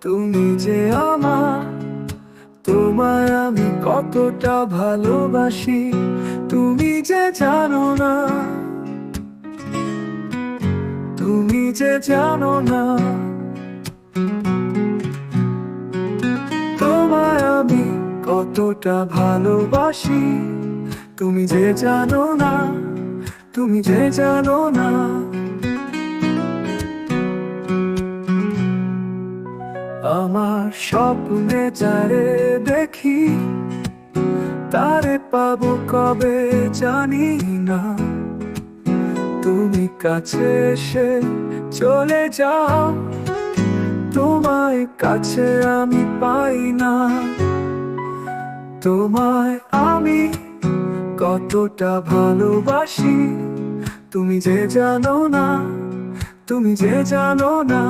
তুমি যে আমার, তোমায় আমি কতটা ভালোবাসি তুমি যে জানো না, তুমি যে জানো না। তোমায় আমি কতটা ভালোবাসি তুমি যে জানো না, তুমি যে জানো না। আমার স্বপ্নে যারে দেখি তারে পাবো কবে জানি না। তুমি কাছে এসে চলে যাও, তোমায় কাছে আমি পাই না। তোমায় আমি কতটা ভালোবাসি তুমি যে জানো না, তুমি যে জানো না।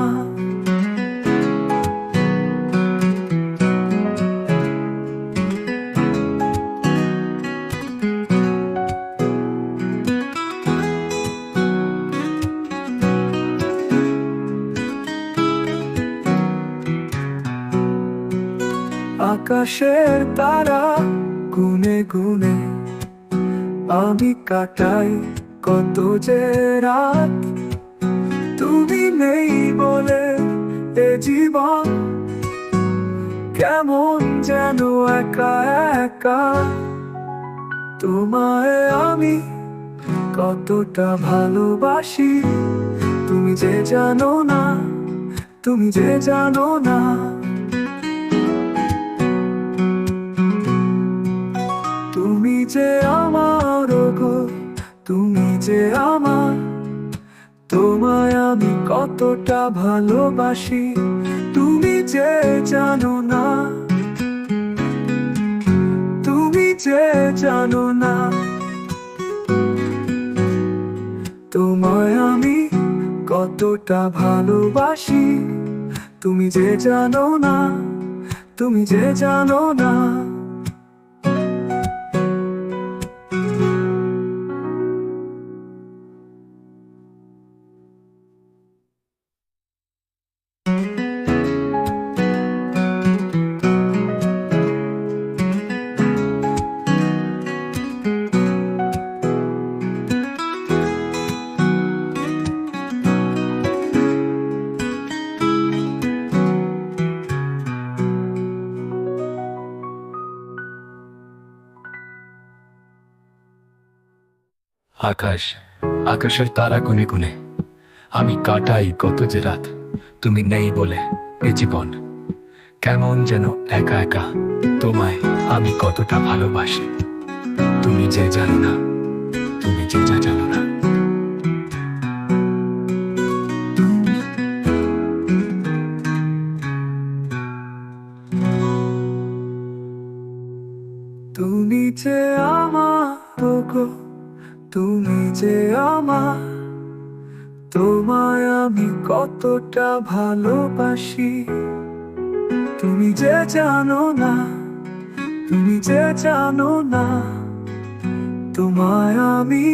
আকাশের তারা গুনে গুনে আমি কাটাই কত যে রাত। তুমি নেই বলে এ জীবন কেমন যেন একা একা। তোমায় আমি কতটা ভালোবাসি তুমি যে জানো না, তুমি যে জানো না। তুমি যে আমার গো, তুমি যে আমার, তোমায় আমি কতটা ভালোবাসি তুমি যে জানো না, তুমি যে জানো না। তোমায় আমি কতটা ভালোবাসি তুমি যে জানো না, তুমি যে জানো না। আকাশ, আকাশের তারা গুনে গুনে আমি কাটাই কত যে রাত। তুমি নেই বলে এ জীবন কেমন যেন একা একা। তোমায় আমি কতটা ভালোবাসি তুমি যে জানো না, তুমি যে জানো না। তুমি যে আমার গো, তুমি যে আমার, তোমায় আমি কতটা ভালোবাসি তুমি যে জানো না, তুমি যে জানো না। তোমায় আমি